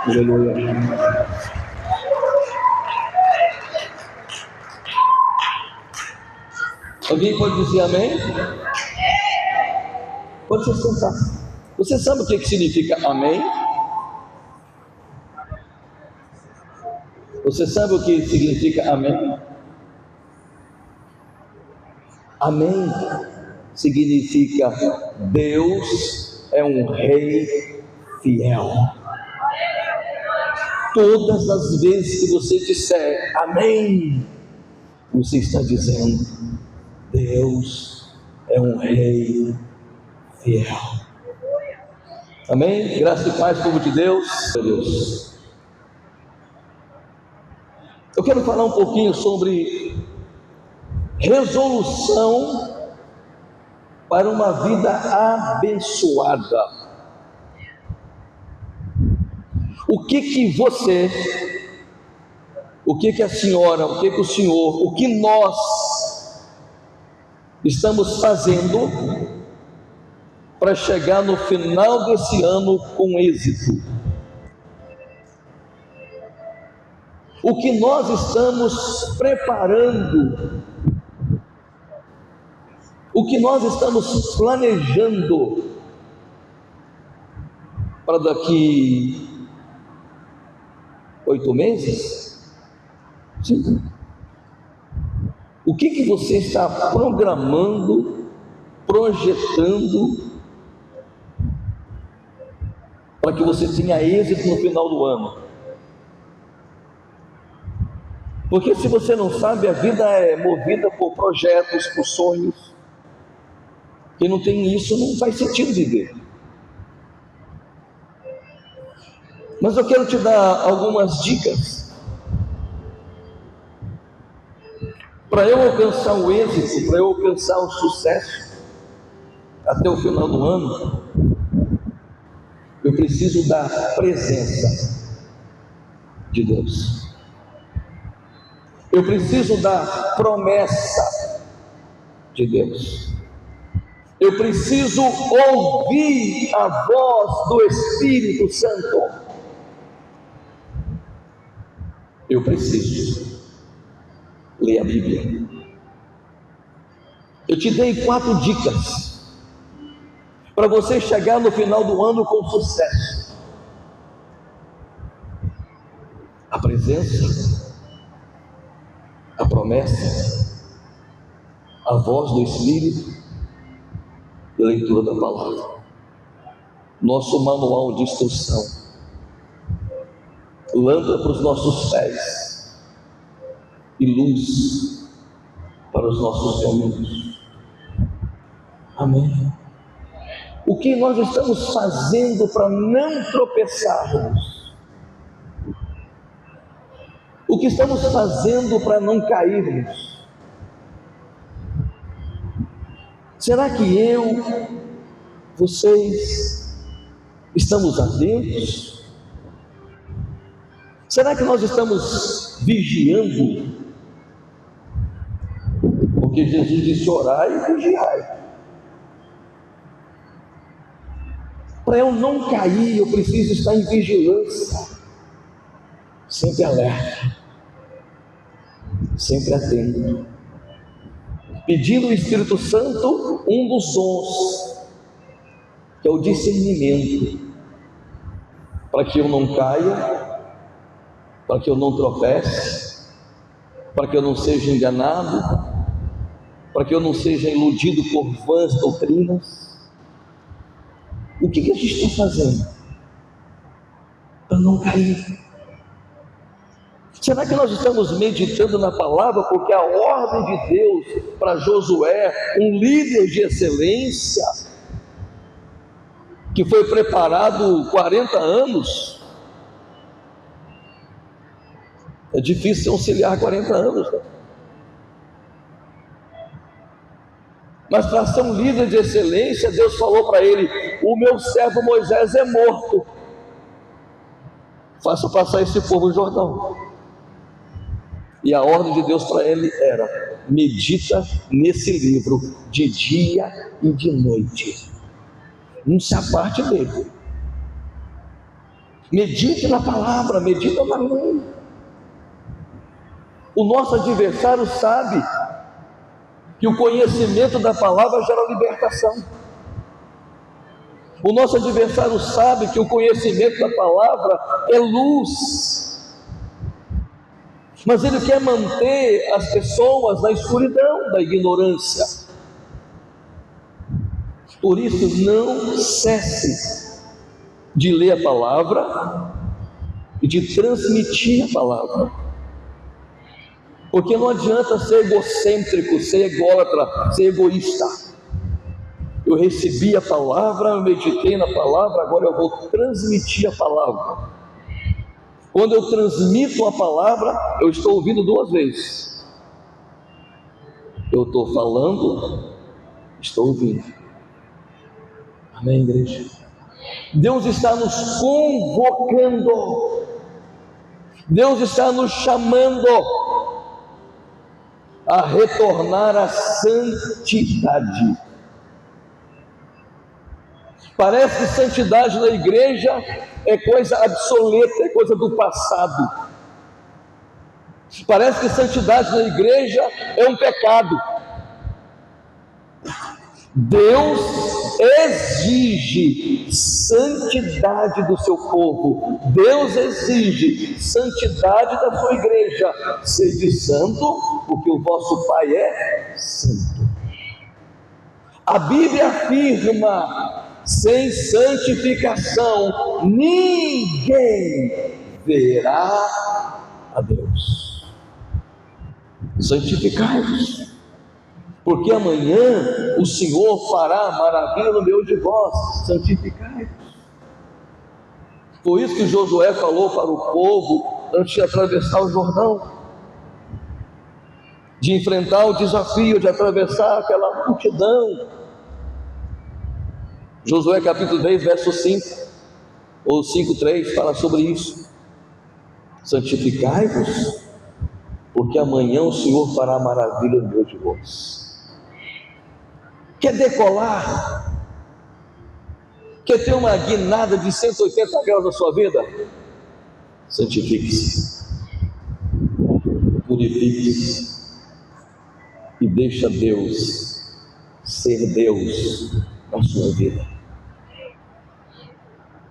Aleluia. Alguém pode dizer amém? Pode se sentar. Você sabe o que significa amém? Você sabe o que significa amém? Amém significa Deus é um rei fiel. Todas as vezes que você disser amém, você está dizendo Deus é um rei fiel. Amém? Graça e paz, povo de Deus. Eu quero falar um pouquinho sobre resolução para uma vida abençoada. O que você, o que a senhora, o que o senhor, o que nós estamos fazendo para chegar no final desse ano com êxito? O que nós estamos preparando? O que nós estamos planejando para daqui 8 meses? Sim. O que você está programando, projetando para que você tenha êxito no final do ano? Porque se você não sabe, a vida é movida por projetos, por sonhos. Quem não tem isso não faz sentido viver. Mas eu quero te dar algumas dicas para eu alcançar o êxito, para eu alcançar o sucesso até o final do ano. Eu preciso da presença de Deus. Eu preciso da promessa de Deus. Eu preciso ouvir a voz do Espírito Santo. Eu preciso ler a Bíblia. Eu te dei 4 dicas para você chegar no final do ano com sucesso. A presença, a promessa, a voz do Espírito e a leitura da palavra. Nosso manual de instrução, lâmpada para os nossos pés e luz para os nossos caminhos. Amém. O que nós estamos fazendo para não tropeçarmos? O que estamos fazendo para não cairmos? Será que vocês, estamos atentos? Será que nós estamos vigiando? Porque Jesus disse: orai e vigiai. Para eu não cair, eu preciso estar em vigilância, sempre alerta, sempre atento, pedindo ao Espírito Santo um dos dons, que é o discernimento, para que eu não caia, para que eu não tropece, para que eu não seja enganado, para que eu não seja iludido por vãs doutrinas. O que a gente está fazendo para não cair? Será que nós estamos meditando na palavra? Porque a ordem de Deus para Josué, um líder de excelência, que foi preparado 40 anos, é difícil auxiliar 40 anos, né? Mas para ser um líder de excelência, Deus falou para ele: o meu servo Moisés é morto, faça passar esse povo no Jordão. E a ordem de Deus para ele era: medita nesse livro de dia e de noite, não se aparte dele. Medite na palavra, medita na lei. O nosso adversário sabe que o conhecimento da palavra gera libertação. O nosso adversário sabe que o conhecimento da palavra é luz, mas ele quer manter as pessoas na escuridão da ignorância. Por isso, não cesse de ler a palavra e de transmitir a palavra, porque não adianta ser egocêntrico, ser ególatra, ser egoísta. Eu recebi a palavra, eu meditei na palavra, agora eu vou transmitir a palavra. Quando eu transmito a palavra, eu estou ouvindo duas vezes. Eu estou falando, estou ouvindo. Amém, igreja? Deus está nos convocando, Deus está nos chamando a retornar à santidade. Parece que santidade na igreja é coisa obsoleta, é coisa do passado. Parece que santidade na igreja é um pecado. Deus exige santidade do seu povo. Deus exige santidade da sua igreja. Sede santo, porque o vosso Pai é santo. A Bíblia afirma: sem santificação ninguém verá a Deus. Santificai-vos, porque amanhã o Senhor fará maravilha no meio de vós. Santificai-vos. Foi isso que Josué falou para o povo antes de atravessar o Jordão, de enfrentar o desafio de atravessar aquela multidão. Josué capítulo 10, verso 5 ou 5:3 fala sobre isso. Santificai-vos, porque amanhã o Senhor fará maravilha no meio de vós. Quer decolar? Quer ter uma guinada de 180 graus na sua vida? Santifique-se, purifique-se e deixa Deus ser Deus na sua vida.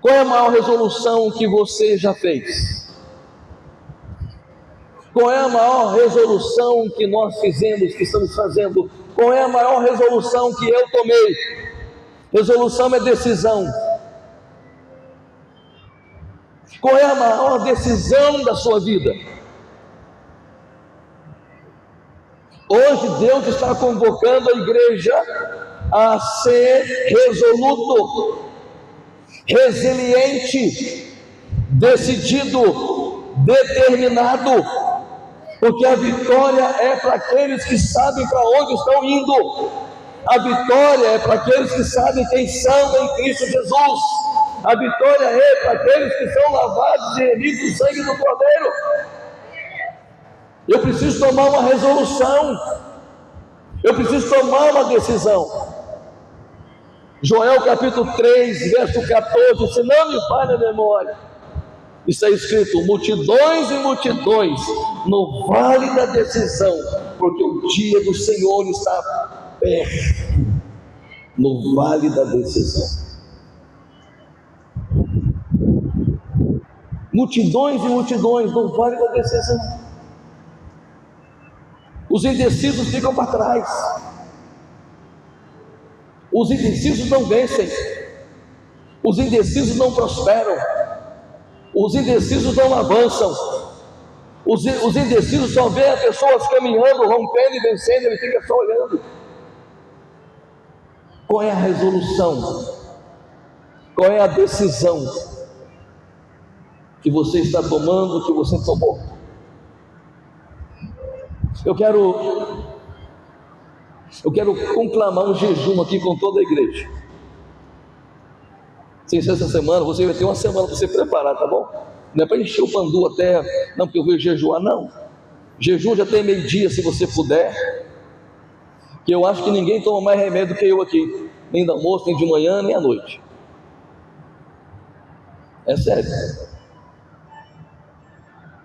Qual é a maior resolução que você já fez? Qual é a maior resolução que nós fizemos, que estamos fazendo? Qual é a maior resolução que eu tomei? Resolução é decisão. Qual é a maior decisão da sua vida? Hoje Deus está convocando a igreja a ser resoluto, resiliente, decidido, determinado, porque a vitória é para aqueles que sabem para onde estão indo. A vitória é para aqueles que sabem quem são em Cristo Jesus. A vitória é para aqueles que são lavados e remidos do sangue do Cordeiro. Eu preciso tomar uma resolução, eu preciso tomar uma decisão. Joel capítulo 3, verso 14, se não me falha a memória, está escrito: multidões e multidões no vale da decisão, porque o dia do Senhor está perto, no vale da decisão. Multidões e multidões no vale da decisão. Os indecisos ficam para trás. Os indecisos não vencem. Os indecisos não prosperam. Os indecisos não avançam. Os indecisos só veem pessoas caminhando, rompendo e vencendo, ele fica só olhando. Qual é a resolução? Qual é a decisão que você está tomando, que você tomou? Eu quero conclamar um jejum aqui com toda a igreja. Sem ser essa semana, você vai ter uma semana para se preparar, tá bom? Não é para encher o pandu até, não, porque eu vou jejuar, não. Jejum já tem meio-dia, se você puder. Que eu acho que ninguém toma mais remédio do que eu aqui, nem do almoço, nem de manhã, nem à noite. É sério.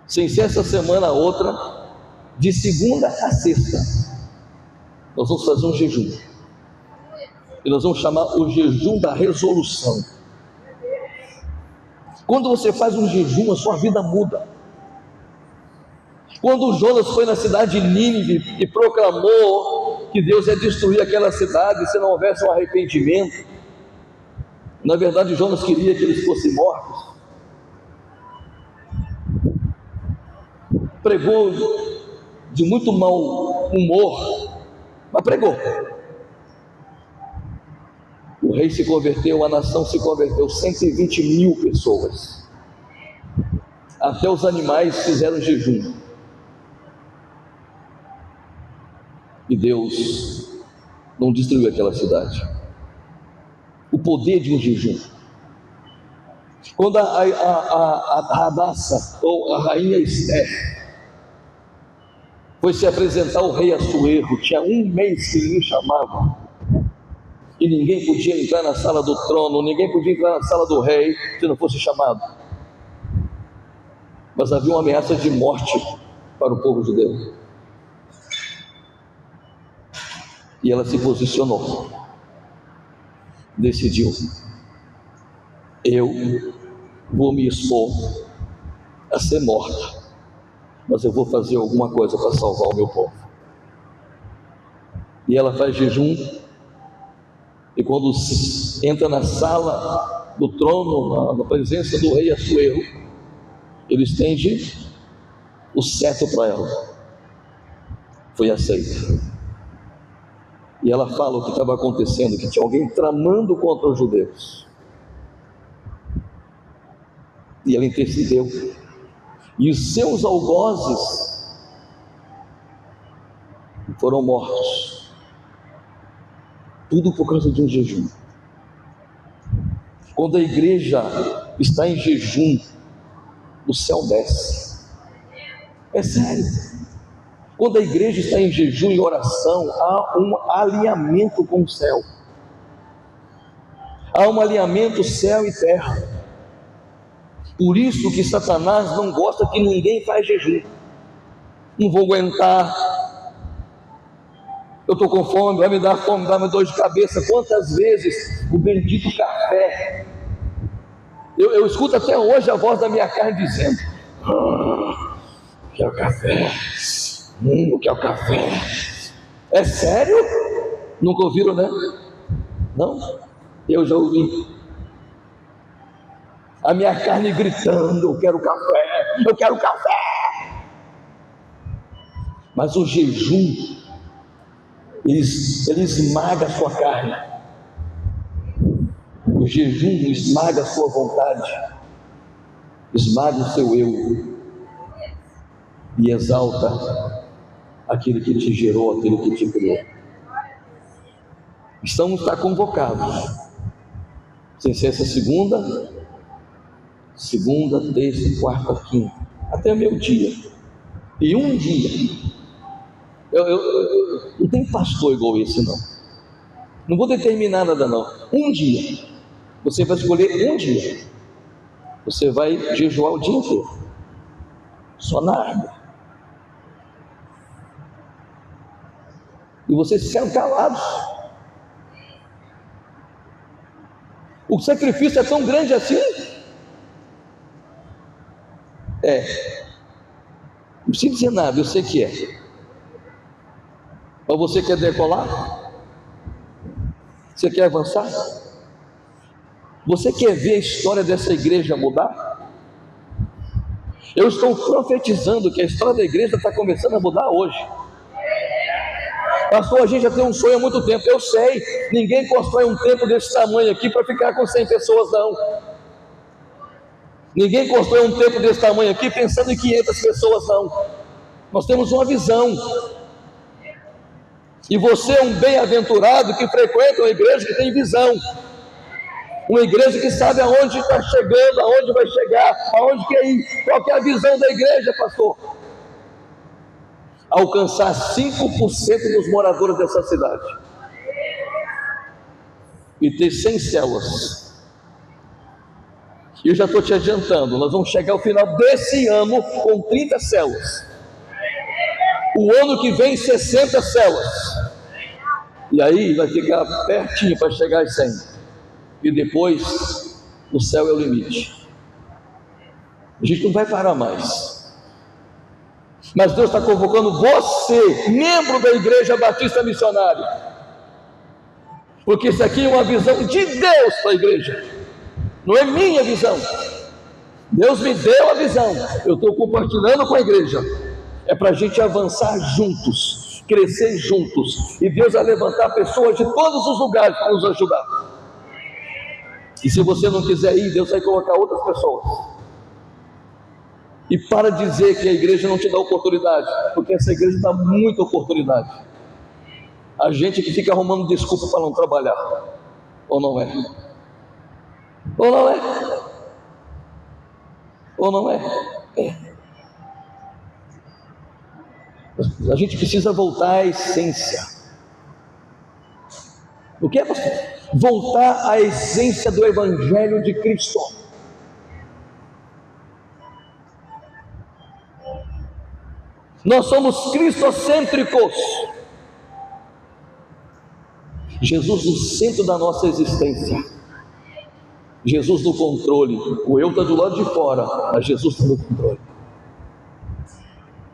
Sem ser essa semana a outra, de segunda a sexta, nós vamos fazer um jejum. E nós vamos chamar o jejum da resolução. Quando você faz um jejum, a sua vida muda. Quando Jonas foi na cidade de Nínive e proclamou que Deus ia destruir aquela cidade se não houvesse um arrependimento, na verdade Jonas queria que eles fossem mortos. Pregou de muito mau humor, mas pregou. O rei se converteu, a nação se converteu, 120 mil pessoas. Até os animais fizeram jejum. E Deus não destruiu aquela cidade. O poder de um jejum. Quando a Hadassah, ou a rainha Esther, foi se apresentar ao rei Assuero, tinha um mês que ele me chamava, e ninguém podia entrar na sala do trono, ninguém podia entrar na sala do rei, se não fosse chamado. Mas havia uma ameaça de morte para o povo judeu. E ela se posicionou, decidiu: eu vou me expor a ser morta, mas eu vou fazer alguma coisa para salvar o meu povo. E ela faz jejum, e quando entra na sala do trono, na presença do rei Assuero, ele estende o cetro para ela. Foi aceita. E ela fala o que estava acontecendo, que tinha alguém tramando contra os judeus. E ela intercedeu. E os seus algozes foram mortos. Tudo por causa de um jejum. Quando a igreja está em jejum, o céu desce. É sério. Quando a igreja está em jejum e oração, há um alinhamento com o céu. Há um alinhamento céu e terra. Por isso que Satanás não gosta que ninguém faz jejum. Não vou aguentar. Eu estou com fome, vai me dar fome, vai me dar dor de cabeça. Quantas vezes o bendito café, eu escuto até hoje a voz da minha carne dizendo: quero café, quero café. É sério? Nunca ouviram, né? Não? Eu já ouvi. A minha carne gritando: eu quero café, eu quero café. Mas o jejum, ele esmaga a sua carne. O jejum esmaga a sua vontade, esmaga o seu eu e exalta aquele que te gerou, aquele que te criou. Estamos convocados, sem ser essa segunda, terça, quarta, quinta, até meu dia. E um dia, eu não tem pastor igual esse não. Não vou determinar nada não. Um dia, você vai escolher um dia. Você vai jejuar o dia inteiro, só na água. E vocês ficaram calados. O sacrifício é tão grande assim? Não precisa dizer nada, eu sei que é. Mas você quer decolar? Você quer avançar? Você quer ver a história dessa igreja mudar? Eu estou profetizando que a história da igreja está começando a mudar hoje. Pastor, a gente já tem um sonho há muito tempo. Eu sei, ninguém constrói um templo desse tamanho aqui para ficar com 100 pessoas não. Ninguém constrói um templo desse tamanho aqui pensando em 500 pessoas não. Nós temos uma visão. E você é um bem-aventurado que frequenta uma igreja que tem visão. Uma igreja que sabe aonde está chegando, aonde vai chegar, aonde quer ir. Qual que é a visão da igreja, pastor? Alcançar 5% dos moradores dessa cidade e ter 100 células. Eu já estou te adiantando, nós vamos chegar ao final desse ano com 30 células. O ano que vem, 60 células. E aí vai ficar pertinho para chegar às 100. E depois, o céu é o limite. A gente não vai parar mais. Mas Deus está convocando você, membro da Igreja Batista Missionária. Porque isso aqui é uma visão de Deus para a igreja. Não é minha visão. Deus me deu a visão. Eu estou compartilhando com a igreja. É para a gente avançar juntos, crescer juntos. E Deus vai levantar pessoas de todos os lugares para nos ajudar. E se você não quiser ir, Deus vai colocar outras pessoas. E para dizer que a igreja não te dá oportunidade, porque essa igreja dá muita oportunidade. A gente que fica arrumando desculpa para não trabalhar. Ou não é? Ou não é? Ou não é? É. A gente precisa voltar à essência. O que é, pastor? Voltar à essência do Evangelho de Cristo. Nós somos cristocêntricos. Jesus no centro da nossa existência. Jesus no controle. O eu está do lado de fora, mas Jesus está no controle.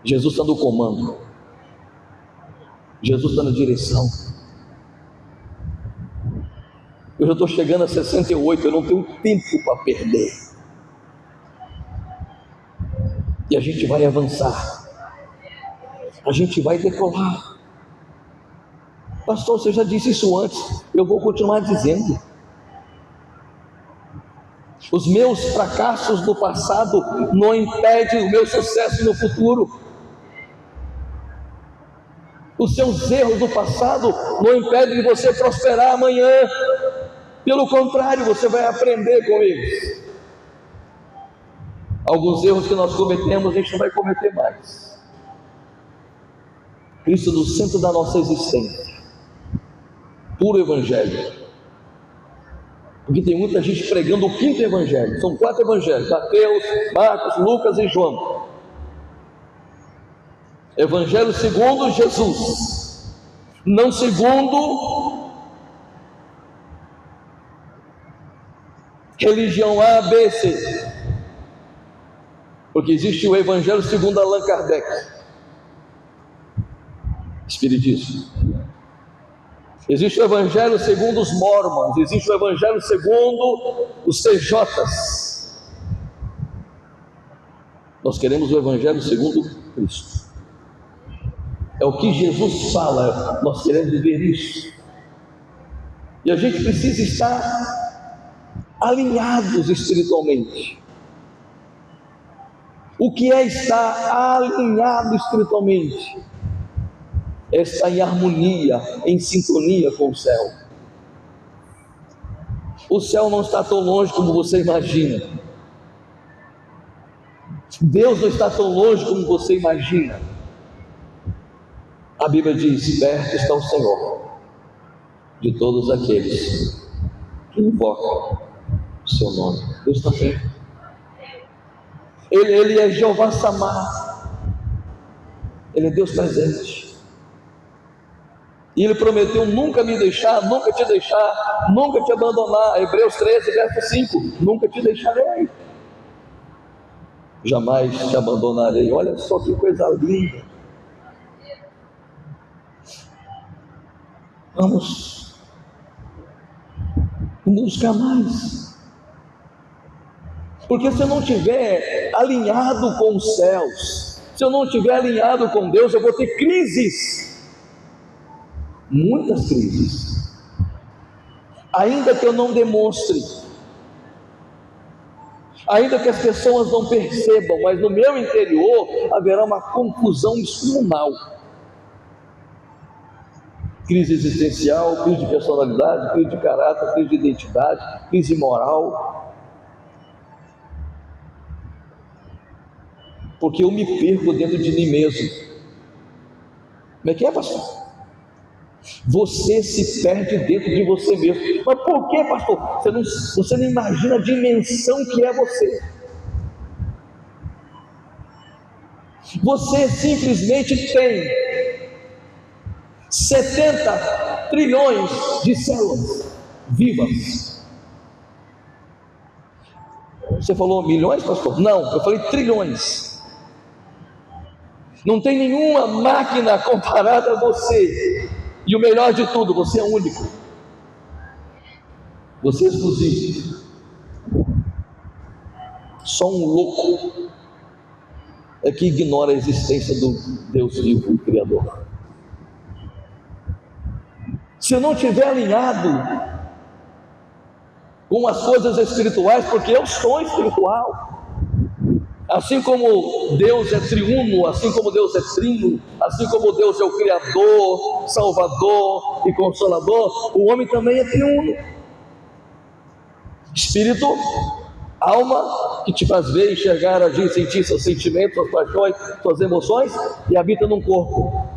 Jesus está no comando. Jesus está na direção. Eu já estou chegando a 68, eu não tenho tempo para perder. E a gente vai avançar. A gente vai decolar. Pastor, você já disse isso antes. Eu vou continuar dizendo. Os meus fracassos do passado não impedem o meu sucesso no futuro. Os seus erros do passado não impedem de você prosperar amanhã. Pelo contrário, você vai aprender com eles. Alguns erros que nós cometemos, a gente não vai cometer mais. Cristo no centro da nossa existência. Puro Evangelho. Porque tem muita gente pregando o quinto Evangelho. São 4 Evangelhos: Mateus, Marcos, Lucas e João. Evangelho segundo Jesus, não segundo religião A, B, C. Porque existe o Evangelho segundo Allan Kardec, Espiritismo. Existe o Evangelho segundo os Mormons. Existe o Evangelho segundo os CJs. Nós queremos o Evangelho segundo Cristo. É o que Jesus fala. Nós queremos viver isso. E a gente precisa estar alinhados espiritualmente. O que é estar alinhado espiritualmente? É estar em harmonia, em sintonia com o céu. O céu não está tão longe como você imagina. Deus não está tão longe como você imagina. A Bíblia diz: perto está o Senhor de todos aqueles que invocam o seu nome. Deus está perto. Ele é Jeová Samar. Ele é Deus presente. E Ele prometeu nunca me deixar, nunca te deixar, nunca te abandonar. Hebreus 13, verso 5. Nunca te deixarei, jamais te abandonarei. Olha só que coisa linda. Vamos buscar mais. Porque se eu não estiver alinhado com os céus, se eu não estiver alinhado com Deus, eu vou ter crises. Muitas crises. Ainda que eu não demonstre, ainda que as pessoas não percebam, mas no meu interior haverá uma confusão descomunal. Crise existencial, crise de personalidade, crise de caráter, crise de identidade, crise moral. Porque eu me perco dentro de mim mesmo. Como é que é, pastor? Você se perde dentro de você mesmo. Mas por que, pastor? Você não imagina a dimensão que é você. Você simplesmente tem 70 trilhões de células vivas. Você falou milhões, pastor? Não, eu falei trilhões. Não tem nenhuma máquina comparada a você. E o melhor de tudo, você é único. Você é exclusivo. Só um louco é que ignora a existência do Deus vivo e Criador. Se eu não estiver alinhado com as coisas espirituais, porque eu sou espiritual, assim como Deus é triuno, assim como Deus é trino, assim como Deus é o Criador, Salvador e Consolador, o homem também é triuno. Espírito, alma, que te faz ver, enxergar, agir, sentir seus sentimentos, suas paixões, suas emoções, e habita num corpo.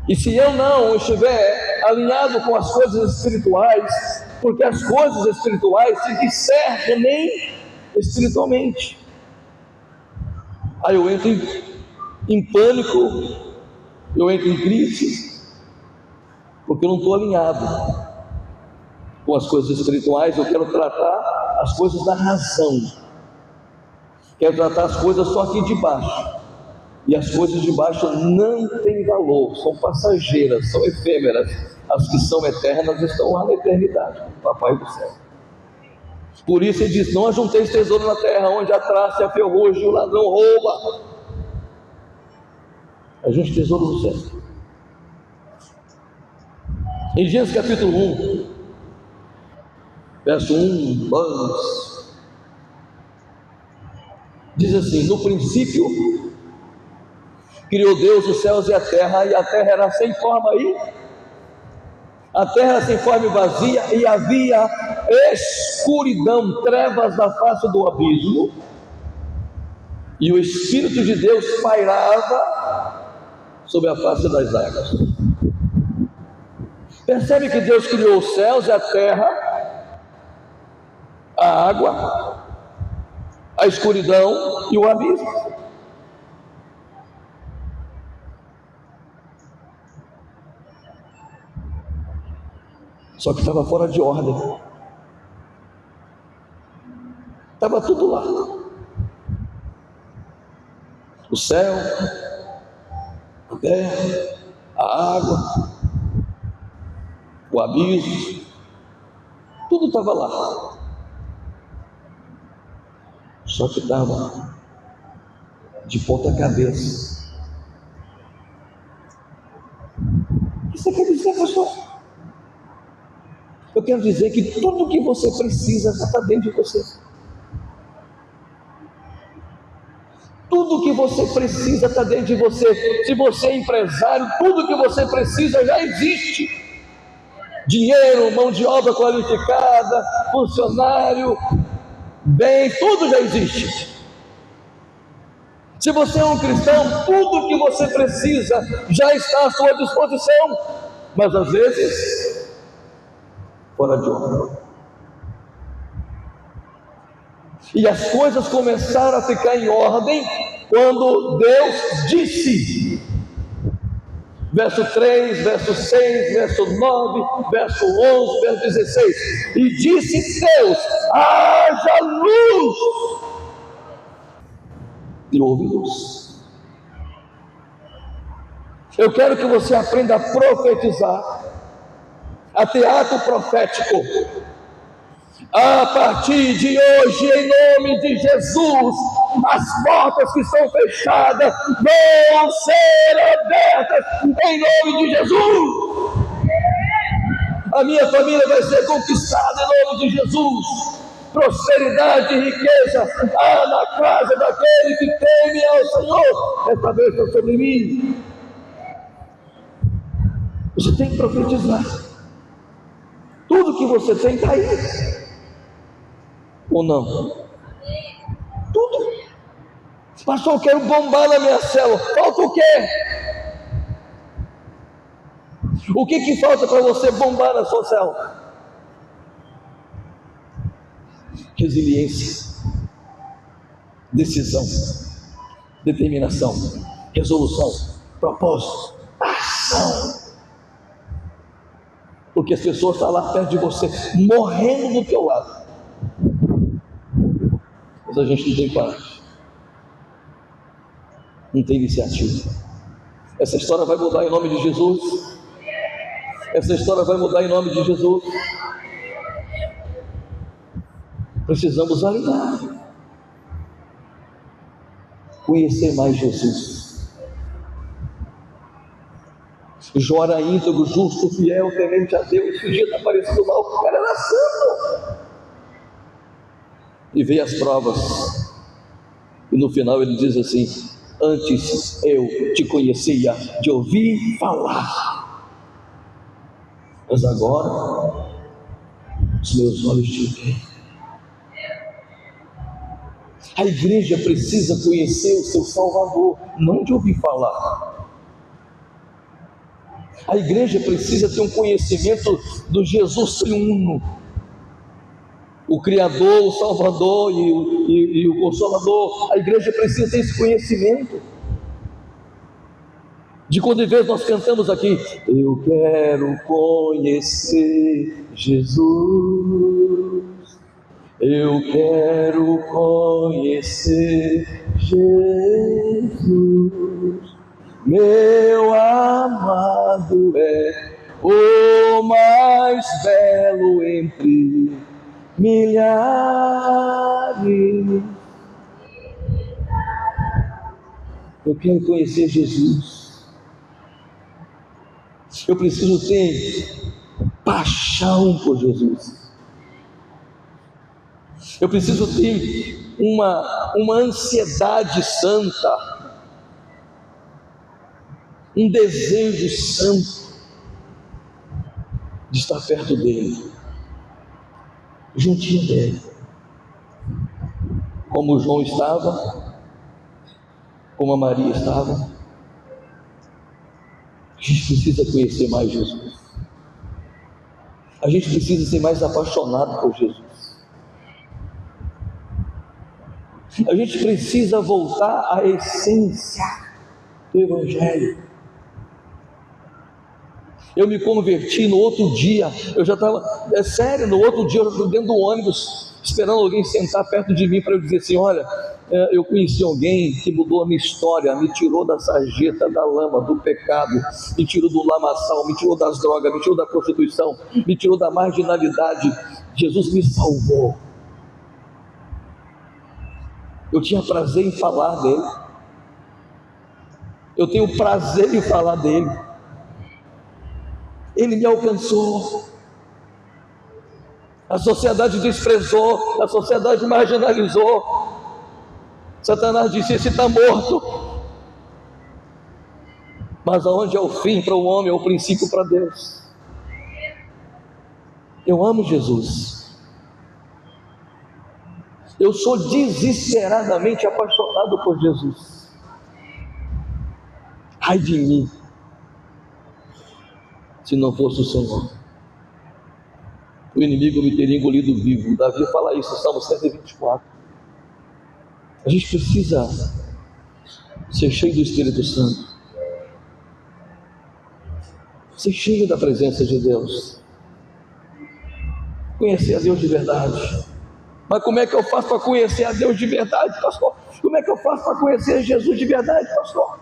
E se eu não estiver alinhado com as coisas espirituais, porque as coisas espirituais se discernem espiritualmente, aí eu entro em pânico, eu entro em crise, porque eu não estou alinhado com as coisas espirituais. Eu quero tratar as coisas da razão, quero tratar as coisas só aqui de baixo, e as coisas de baixo não têm valor, são passageiras, são efêmeras. As que são eternas estão lá na eternidade, Papai do céu. Por isso ele diz: não ajunteis tesouro na terra, onde a traça e a ferrugem e o ladrão rouba. Ajunte tesouro no céu. Em Gênesis capítulo 1, verso 1, 2, diz assim: no princípio criou Deus os céus e a terra era sem forma a terra sem forma e vazia, e havia escuridão, trevas na face do abismo, e o Espírito de Deus pairava sobre a face das águas. Percebe que Deus criou os céus e a terra, a água, a escuridão e o abismo. Só que estava fora de ordem. Estava tudo lá. O céu, a terra, a água, o abismo, tudo estava lá. Só que estava de ponta cabeça. O que você quer dizer, pastor? Eu quero dizer que tudo que você precisa já está dentro de você. Tudo que você precisa está dentro de você. Se você é empresário, tudo que você precisa já existe. Dinheiro, mão de obra qualificada, funcionário, bens, tudo já existe. Se você é um cristão, tudo que você precisa já está à sua disposição. Mas às vezes, fora de ordem. E as coisas começaram a ficar em ordem quando Deus disse. Verso 3, verso 6, verso 9, verso 11, verso 16. E disse Deus: haja luz. E houve luz. Eu quero que você aprenda a profetizar, a ter ato profético. A partir de hoje, em nome de Jesus, as portas que estão fechadas vão ser abertas em nome de Jesus. A minha família vai ser conquistada em nome de Jesus. Prosperidade e riqueza há na casa daquele que teme ao Senhor. Esta bênção sobre mim. Você tem que profetizar. Tudo que você tem está aí. Ou não? Tudo. Pastor, eu quero bombar na minha célula. Falta o quê? O que falta para você bombar na sua célula? Resiliência, decisão, determinação, resolução, propósito, ação. Porque as pessoas estão lá perto de você, morrendo do teu lado, mas a gente não tem coragem, não tem iniciativa. Essa história vai mudar em nome de Jesus. Essa história vai mudar em nome de Jesus. Precisamos alinhar, conhecer mais Jesus. Jó era íntegro, justo, fiel, temente a Deus. Esse dia está parecendo mal, o cara era santo. E veio as provas, e no final ele diz assim: antes eu te conhecia de ouvir falar, mas agora os meus olhos te veem. A igreja precisa conhecer o seu Salvador, não de ouvir falar. A igreja precisa ter um conhecimento do Jesus triuno, o Criador, o Salvador e o Consolador. A igreja precisa ter esse conhecimento. De quando em vez nós cantamos aqui: eu quero conhecer Jesus, eu quero conhecer Jesus, meu amado é o mais belo entre milhares. Eu quero conhecer Jesus. Eu preciso ter paixão por Jesus. Eu preciso ter uma ansiedade santa, um desejo santo de estar perto dele, juntinho dele, como João estava, como a Maria estava. A gente precisa conhecer mais Jesus. A gente precisa ser mais apaixonado por Jesus. A gente precisa voltar à essência do Evangelho. Eu me converti no outro dia, eu já estava, no outro dia eu estava dentro do ônibus, esperando alguém sentar perto de mim para eu dizer assim: olha, eu conheci alguém que mudou a minha história, me tirou da sarjeta, da lama, do pecado, me tirou do lamaçal, me tirou das drogas, me tirou da prostituição, me tirou da marginalidade. Jesus me salvou. Eu tinha prazer em falar dele. Eu tenho prazer em falar dele. Ele me alcançou. A sociedade desprezou, a sociedade marginalizou. Satanás disse: esse está morto. Mas aonde é o fim para o homem, é o princípio para Deus. Eu amo Jesus. Eu sou desesperadamente apaixonado por Jesus. Ai de mim, se não fosse o Senhor. O inimigo me teria engolido vivo. Davi fala isso no Salmo 124. A gente precisa ser cheio do Espírito Santo, ser cheio da presença de Deus, conhecer a Deus de verdade. Mas como é que eu faço para conhecer a Deus de verdade, pastor? Como é que eu faço para conhecer Jesus de verdade, pastor?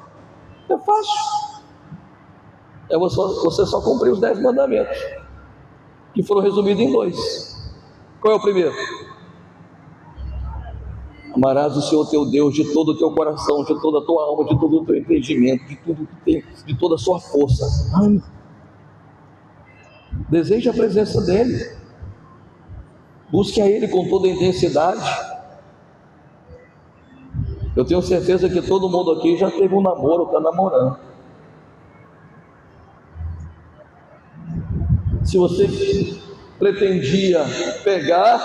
É fácil. É você só cumprir os 10 mandamentos, que foram resumidos em 2. Qual é o primeiro? Amarás o Senhor teu Deus de todo o teu coração, de toda a tua alma, de todo o teu entendimento, de tudo que tem, de toda a sua força. Ame. Deseje a presença dele. Busque a ele com toda a intensidade. Eu tenho certeza que todo mundo aqui já teve um namoro, está namorando. Se você pretendia pegar,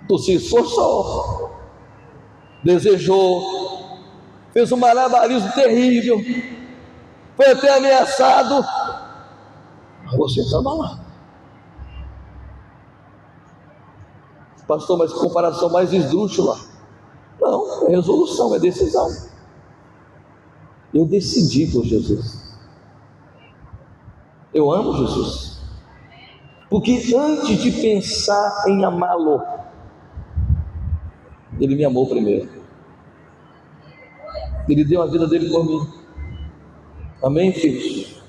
tu se esforçou, desejou, fez um malabarismo terrível, foi até ameaçado, você estava lá. Pastor, mas comparação mais esdrúxula. Não, é resolução, é decisão. Eu decidi por Jesus. Eu amo Jesus. Porque antes de pensar em amá-lo, Ele me amou primeiro. Ele deu a vida dele por mim. Amém, filhos?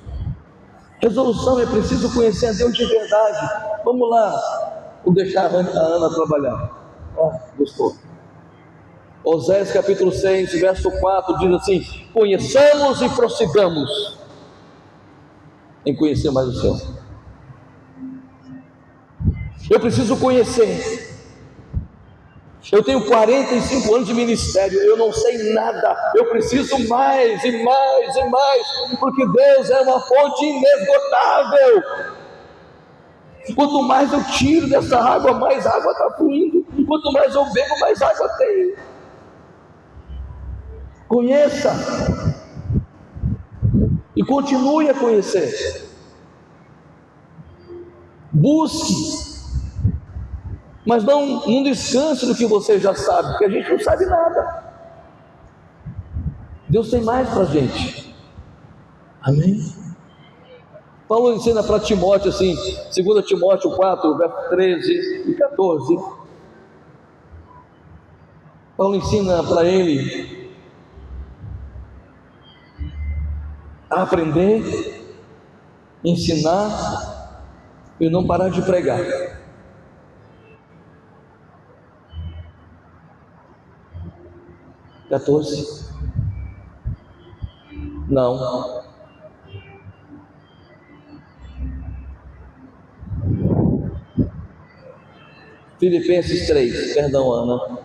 Resolução, é preciso conhecer a Deus de verdade. Vamos lá, vou deixar a Ana trabalhar. Gostou? Oséias capítulo 6, verso 4 diz assim: conheçamos e prossigamos em conhecer mais o Senhor. Eu preciso conhecer. Eu tenho 45 anos de ministério, eu não sei nada, eu preciso mais e mais e mais, porque Deus é uma fonte inesgotável. Quanto mais eu tiro dessa água, mais água está fluindo, e quanto mais eu bebo, mais água tem. Conheça e continue a conhecer. Busque, mas não descanse do que você já sabe, porque a gente não sabe nada. Deus tem mais para a gente. Amém? Paulo ensina para Timóteo assim, 2 Timóteo 4, verso 13 e 14. Paulo ensina para ele a aprender, ensinar e não parar de pregar. Não. Filipenses 3, perdão, Ana.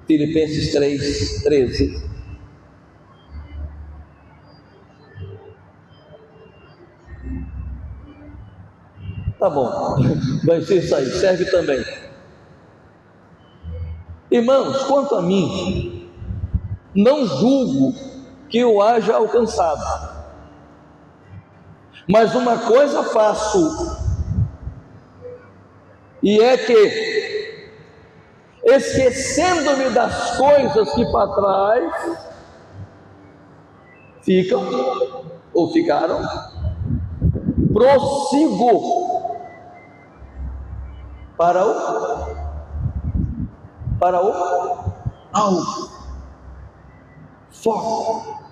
Filipenses 3, 13. Tá bom, vai ser isso aí, serve também. Irmãos, quanto a mim, não julgo que eu haja alcançado, mas uma coisa faço, e é que, esquecendo-me das coisas que para trás ficam ou ficaram, prossigo para o alvo. Foco,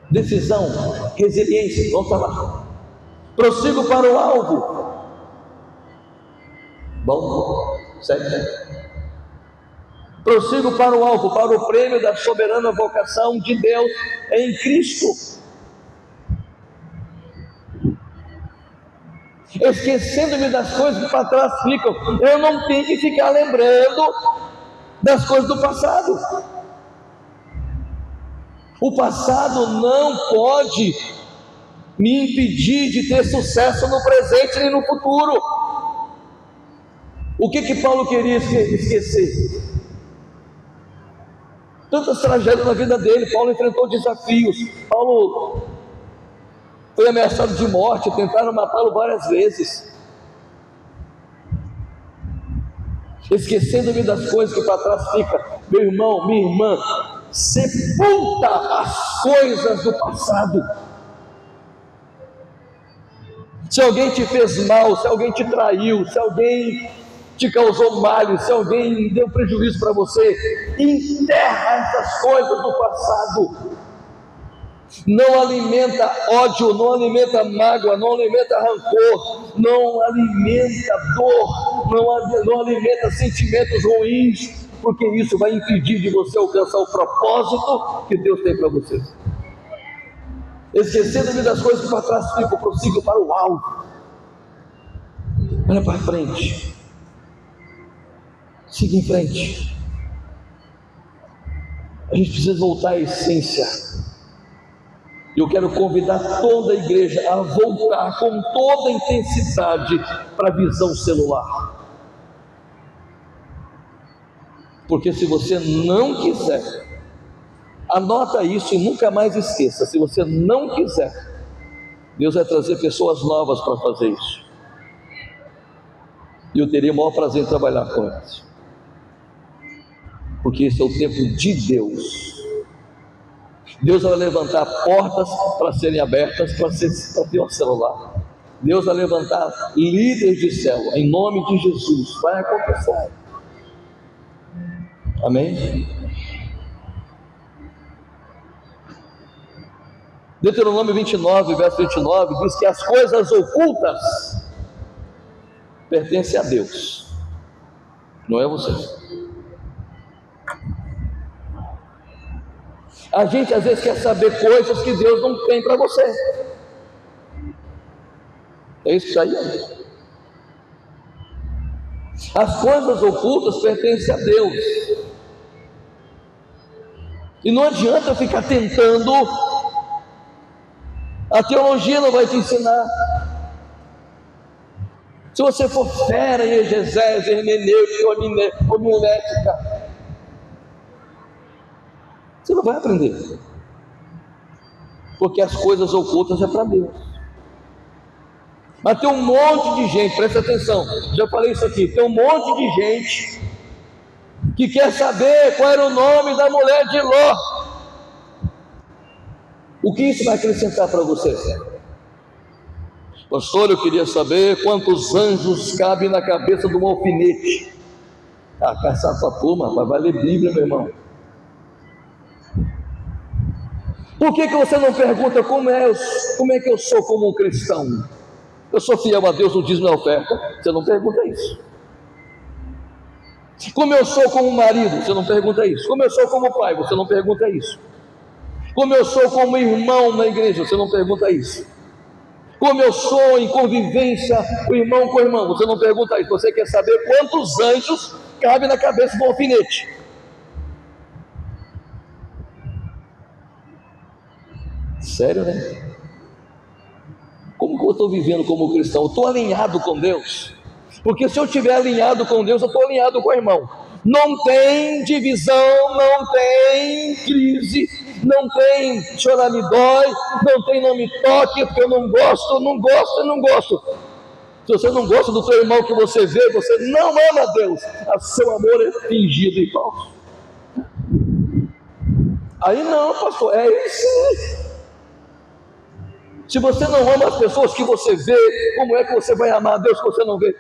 decisão, resiliência. Vamos falar. Prossigo para o alvo. Bom, certo? Prossigo para o alvo, para o prêmio da soberana vocação de Deus em Cristo. Esquecendo-me das coisas que para trás ficam, eu não tenho que ficar lembrando das coisas do passado. O passado não pode me impedir de ter sucesso no presente e no futuro. O que Paulo queria esquecer? Tantas tragédias na vida dele. Paulo enfrentou desafios. Paulo foi ameaçado de morte, tentaram matá-lo várias vezes. Esquecendo-me das coisas que para trás ficam, meu irmão, minha irmã, sepulta as coisas do passado. Se alguém te fez mal, se alguém te traiu, se alguém te causou males, se alguém deu prejuízo para você, enterra essas coisas do passado. Não alimenta ódio, não alimenta mágoa, não alimenta rancor, não alimenta dor, não alimenta sentimentos ruins, porque isso vai impedir de você alcançar o propósito que Deus tem para você. Esquecendo-me das coisas que para trás ficam, prossigo para o alvo. Olha para frente, siga em frente. A gente precisa voltar à essência. E eu quero convidar toda a igreja a voltar com toda a intensidade para a visão celular. Porque se você não quiser, Anota isso e nunca mais esqueça. Se você não quiser, Deus vai trazer pessoas novas para fazer isso. E eu teria o maior prazer em trabalhar com elas. Porque esse é o tempo de Deus. Deus vai levantar portas para serem abertas, para ter um celular. Deus vai levantar líderes de célula, em nome de Jesus. Vai acontecer. Amém? Deuteronômio 29, verso 29, diz que as coisas ocultas pertencem a Deus, não é você. A gente às vezes quer saber coisas que Deus não tem para você. É isso que está aí. As coisas ocultas pertencem a Deus. E não adianta eu ficar tentando. A teologia não vai te ensinar. Se você for fera em exegese, hermenêutica, homilética, você não vai aprender. Porque as coisas ocultas é para Deus. Mas tem um monte de gente, presta atenção, já falei isso aqui, tem um monte de gente que quer saber qual era o nome da mulher de Ló. O que isso vai acrescentar para você? Pastor, eu queria saber quantos anjos cabem na cabeça de um alfinete. Ah, caçar sua turma, vai ler Bíblia, meu irmão. Por que você não pergunta como é que eu sou como um cristão? Eu sou fiel a Deus no dízimo e oferta? Você não pergunta isso. Como eu sou como marido? Você não pergunta isso. Como eu sou como pai? Você não pergunta isso. Como eu sou como irmão na igreja? Você não pergunta isso. Como eu sou em convivência, o irmão com o irmão? Você não pergunta isso. Você quer saber quantos anjos cabem na cabeça do alfinete? Sério, né? Como que eu estou vivendo como cristão? Eu estou alinhado com Deus? Porque se eu estiver alinhado com Deus, eu estou alinhado com o irmão. Não tem divisão, não tem crise, não tem chorar me dói, não tem não me toque, porque eu não gosto. Se você não gosta do seu irmão que você vê, você não ama Deus. O seu amor é fingido e falso. Aí não, pastor, é isso. Se você não ama as pessoas que você vê, como é que você vai amar a Deus que você não vê?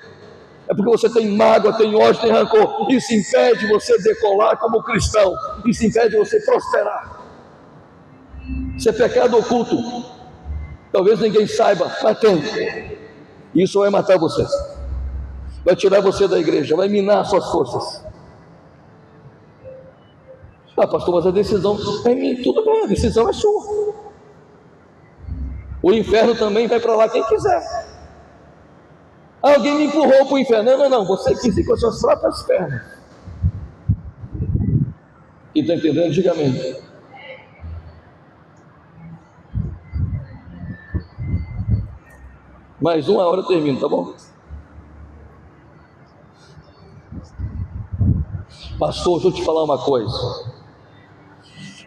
É porque você tem mágoa, tem ódio, tem rancor. Isso impede você decolar como cristão. Isso impede você prosperar. Isso é pecado oculto. Talvez ninguém saiba, mas tem. Isso vai matar você. Vai tirar você da igreja, vai minar as suas forças. Ah, pastor, mas a decisão é minha. Tudo bem, a decisão é sua. O inferno também vai para lá quem quiser. Alguém me empurrou para o inferno. Não, você quis ir com as suas próprias pernas. Quem está entendendo, diga amém. Mais uma hora eu termino, tá bom? Pastor, deixa eu te falar uma coisa.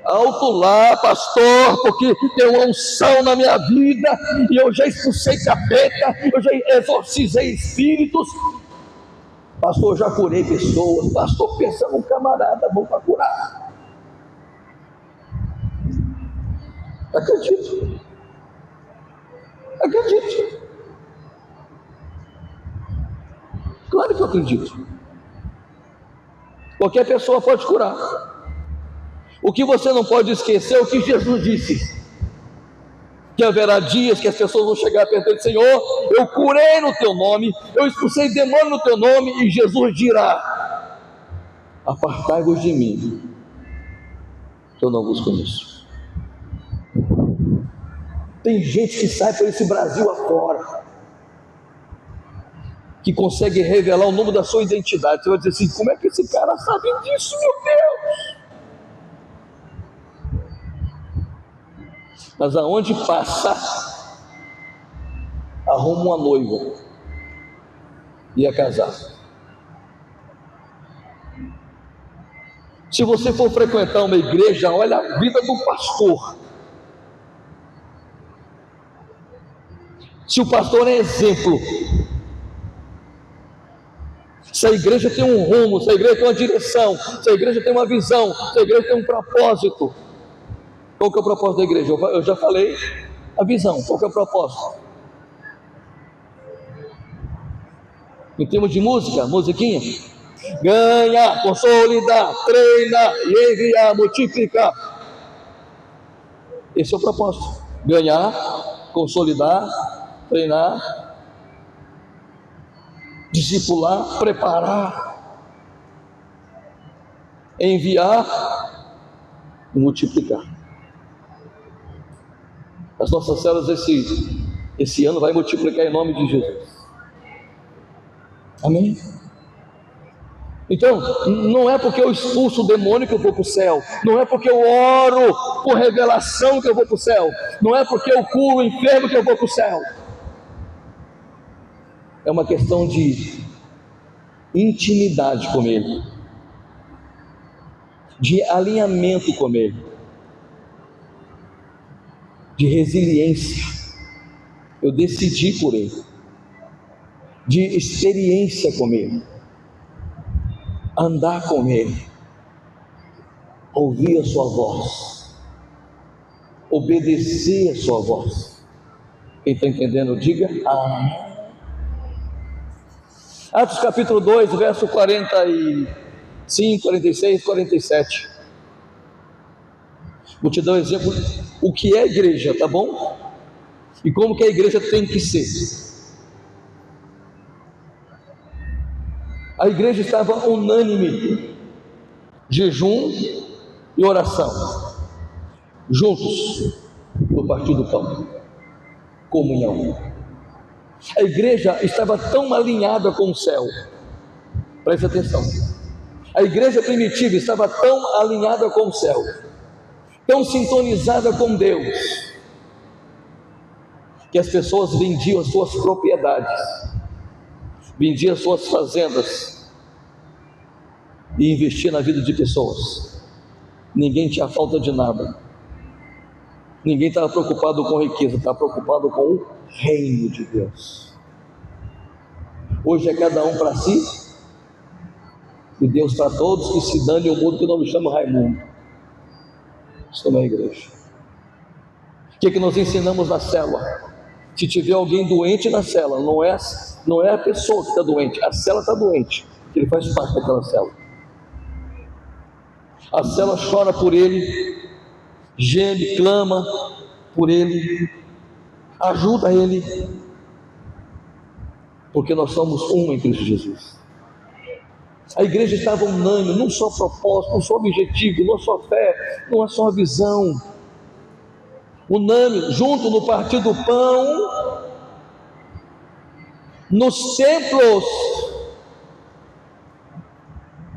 Alto lá, pastor, porque tem uma unção na minha vida, e eu já expulsei capeta, eu já exorcizei espíritos. Pastor, já curei pessoas. Pastor, pensa num camarada bom para curar. Acredite. Claro que eu acredito. Qualquer pessoa pode curar. O que você não pode esquecer é o que Jesus disse: que haverá dias que as pessoas vão chegar perto dele: Senhor, eu curei no teu nome, eu expulsei demônio no teu nome, e Jesus dirá: apartai-vos de mim, que eu não vos conheço. Tem gente que sai por esse Brasil afora, que consegue revelar o número da sua identidade. Você vai dizer assim: como é que esse cara sabe disso, meu Deus? Mas aonde passa, arruma uma noiva, ia casar. Se você for frequentar uma igreja, olha a vida do pastor. Se o pastor é exemplo, se a igreja tem um rumo, se a igreja tem uma direção, se a igreja tem uma visão, se a igreja tem um propósito. Qual que é o propósito da igreja? Eu já falei a visão. Qual que é o propósito? Em termos de música, musiquinha: ganhar, consolidar, treinar e enviar, multiplicar. Esse é o propósito: ganhar, consolidar, treinar, discipular, preparar, enviar e multiplicar. As nossas células esse ano vai multiplicar em nome de Jesus. Amém? Então, não é porque eu expulso o demônio que eu vou para o céu, não é porque eu oro por revelação que eu vou para o céu, não é porque eu curo o enfermo que eu vou para o céu. É uma questão de intimidade com Ele, de alinhamento com Ele, de resiliência. Eu decidi por Ele, de experiência com Ele, andar com Ele, ouvir a sua voz, obedecer a sua voz. Quem está entendendo, diga amém. Atos capítulo 2, verso 45, 46, 47. Vou te dar um exemplo, o que é a igreja, tá bom? E como que a igreja tem que ser. A igreja estava unânime, jejum e oração, juntos no partir do pão, comunhão. A igreja estava tão alinhada com o céu, preste atenção, a igreja primitiva estava tão alinhada com o céu, tão sintonizada com Deus, que as pessoas vendiam as suas propriedades, vendiam as suas fazendas e investiam na vida de pessoas. Ninguém tinha falta de nada, ninguém estava preocupado com riqueza, estava preocupado com o reino de Deus. Hoje é cada um para si e Deus para todos, que se dane o mundo, que eu não me chamo Raimundo. Estou na igreja. O que nós ensinamos na célula? Se tiver alguém doente na célula, não é a pessoa que está doente, a célula está doente, ele faz parte daquela célula. A célula chora por ele, geme, clama por ele, ajuda ele, porque nós somos um em Cristo Jesus. A igreja estava unânime, num só propósito, num só objetivo, numa só fé, numa só visão. Unânime, junto no partir do pão, nos templos.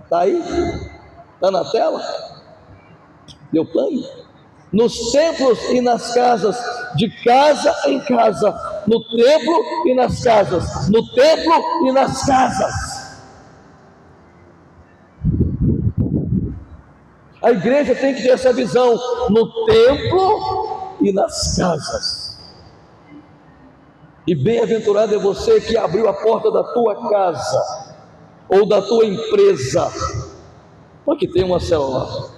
Está aí? Está na tela? Deu plano? Nos templos e nas casas, de casa em casa, no templo e nas casas, no templo e nas casas. A igreja tem que ter essa visão, no templo e nas casas. E bem-aventurado é você que abriu a porta da tua casa ou da tua empresa, porque tem uma célula.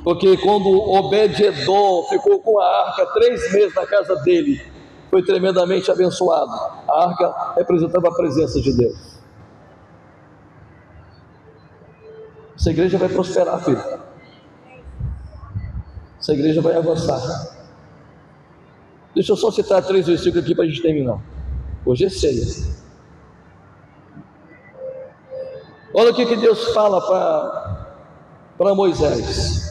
Porque quando Obed-Edom ficou com a arca 3 meses na casa dele, foi tremendamente abençoado. A arca representava a presença de Deus. Essa igreja vai prosperar, filho. Essa igreja vai avançar. Deixa eu só citar 3 versículos aqui para a gente terminar. Hoje é ceia. Olha o que Deus fala para Moisés.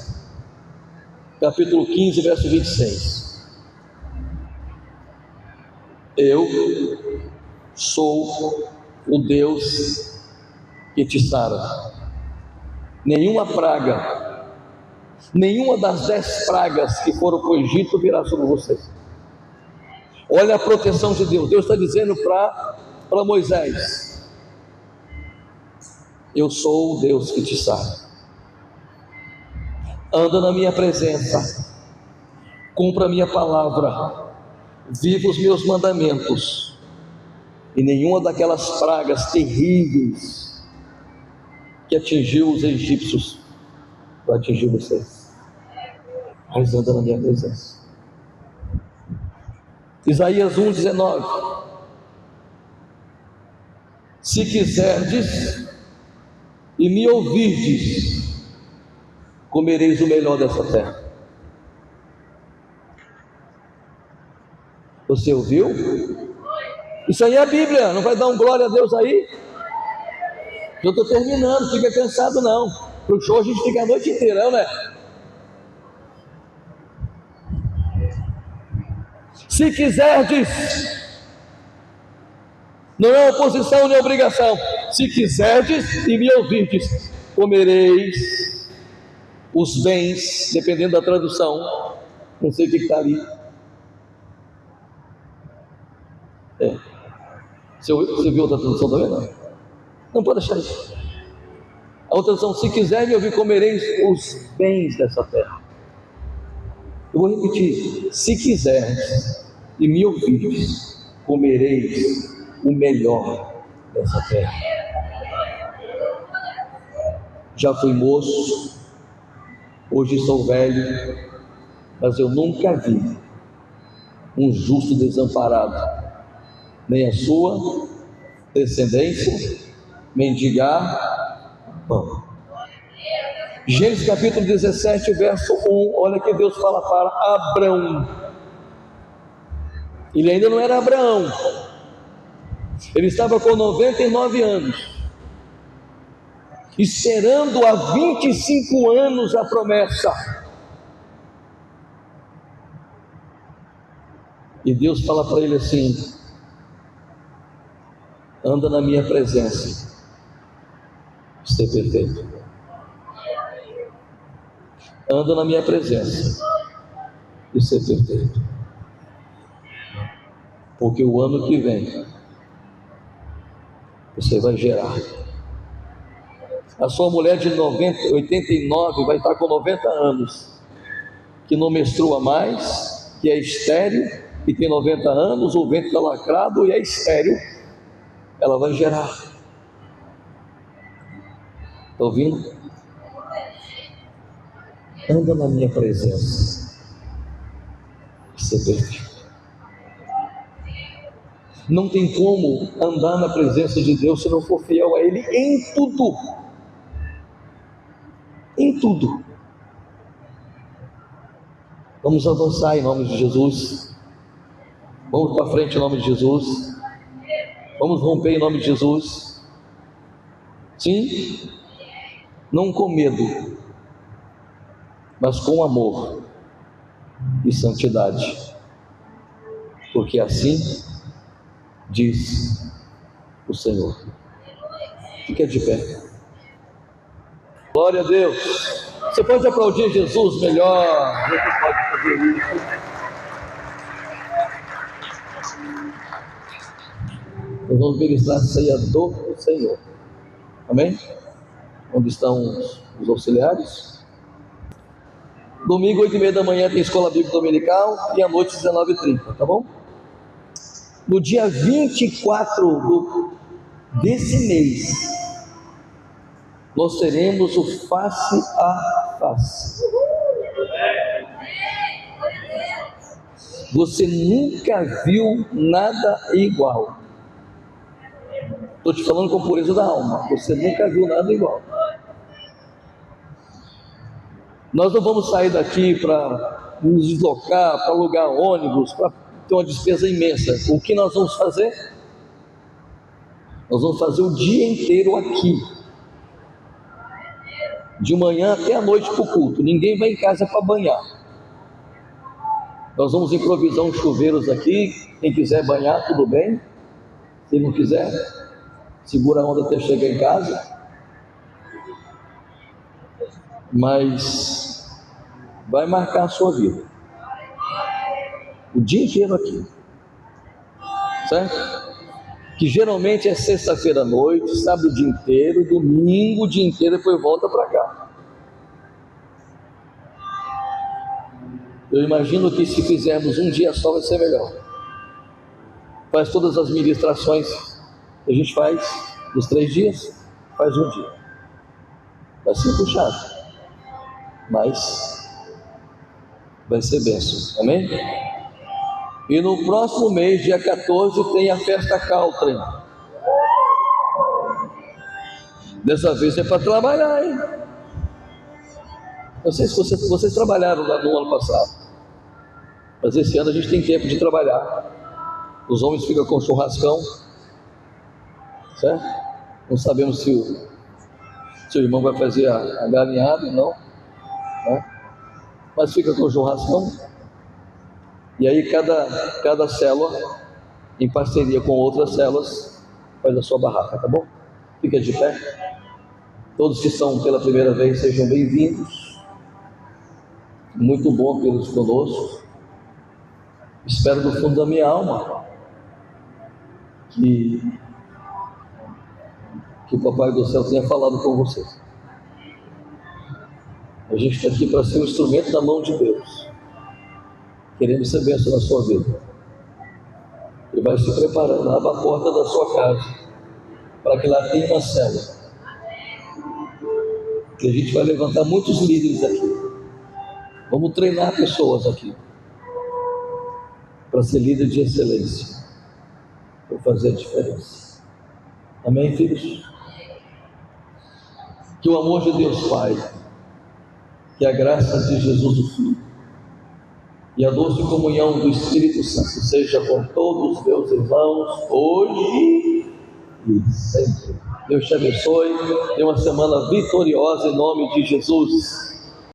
Capítulo 15, verso 26. Eu sou o Deus que te sara. Nenhuma praga, nenhuma das 10 pragas que foram para o Egito virá sobre vocês. Olha a proteção de Deus. Deus está dizendo para Moisés: Eu sou o Deus que te sara. Anda na minha presença, cumpra a minha palavra, viva os meus mandamentos, e nenhuma daquelas pragas terríveis que atingiu os egípcios vai atingir vocês. Mas anda na minha presença. Isaías 1,19: se quiserdes e me ouvirdes, comereis o melhor dessa terra. Você ouviu? Isso aí é a Bíblia. Não vai dar um glória a Deus aí? Eu estou terminando, fica cansado não. Para o show a gente fica a noite inteira, né? Se quiserdes, não é oposição nem obrigação. Se quiserdes e me ouvirdes, comereis os bens, dependendo da tradução. Não sei o que está ali. Você viu outra tradução também? Não pode deixar isso. A outra tradução: se quiser me ouvir, comereis os bens dessa terra. Eu vou repetir: se quiserdes e me ouvirdes, comereis o melhor dessa terra. Já fui moço, hoje sou velho, mas eu nunca vi um justo desamparado, nem a sua descendência mendigar pão. Gênesis capítulo 17, verso 1, olha que Deus fala para Abrão. Ele ainda não era Abraão, ele estava com 99 anos, esperando há 25 anos a promessa. E Deus fala para ele assim: anda na minha presença, ser perfeito. Anda na minha presença e ser perfeito. Porque o ano que vem você vai gerar. A sua mulher de 89 vai estar com 90 anos, que não menstrua mais, que é estéril, e tem 90 anos, o ventre está lacrado e é estéril. Ela vai gerar. Está ouvindo? Anda na minha presença, ser perfeito. Não tem como andar na presença de Deus se não for fiel a Ele em tudo. Em tudo. Vamos avançar em nome de Jesus. Vamos para frente em nome de Jesus. Vamos romper em nome de Jesus. Sim, não com medo, mas com amor e santidade, porque assim diz o Senhor. Fica de pé. Glória a Deus. Você pode aplaudir Jesus melhor. Você pode fazer isso. Nós vamos ministrar a ceia do Senhor. Amém? Onde estão os auxiliares? Domingo, 8h30 da manhã, tem escola bíblica dominical, e à noite, 19h30, tá bom? No dia 24 desse mês, nós teremos o face a face. Você nunca viu nada igual. Estou te falando com pureza da alma. Você nunca viu nada igual. Nós não vamos sair daqui para nos deslocar, para alugar ônibus, para ter uma despesa imensa. O que nós vamos fazer? Nós vamos fazer o dia inteiro aqui, de manhã até a noite para o culto. Ninguém vai em casa para banhar. Nós vamos improvisar uns chuveiros aqui. Quem quiser banhar, tudo bem. Se não quiser, segura a onda até chegar em casa. Mas vai marcar a sua vida o dia inteiro aqui, certo? que geralmente é sexta-feira à noite, sábado o dia inteiro, domingo o dia inteiro, depois volta para cá. Eu imagino que se fizermos um dia só vai ser melhor. Faz todas as ministrações que a gente faz nos 3 dias, faz um dia. Vai ser puxado, mas vai ser bênção, amém? E no próximo mês, dia 14, tem a festa Caltrem. Dessa vez é para trabalhar, hein? Não sei se vocês trabalharam lá no ano passado, mas esse ano a gente tem tempo de trabalhar. Os homens ficam com churrascão, certo? Não sabemos se o irmão vai fazer a galinhada, não, né? Mas fica com churrascão. E aí cada célula, em parceria com outras células, faz a sua barraca, tá bom? Fica de pé. Todos que estão pela primeira vez, sejam bem-vindos. Muito bom tê-los conosco. Espero do fundo da minha alma que o Papai do Céu tenha falado com vocês. A gente está aqui para ser um instrumento na mão de Deus. Queremos ser bênção na sua vida. E vai se preparando, abra a porta da sua casa, para que lá tenha uma célula. Que a gente vai levantar muitos líderes aqui. Vamos treinar pessoas aqui para ser líder de excelência, para fazer a diferença. Amém, filhos? Que o amor de Deus Pai, que a graça de Jesus o Filho e a doce comunhão do Espírito Santo seja com todos os meus irmãos, hoje e sempre. Deus te abençoe. Tenha uma semana vitoriosa em nome de Jesus.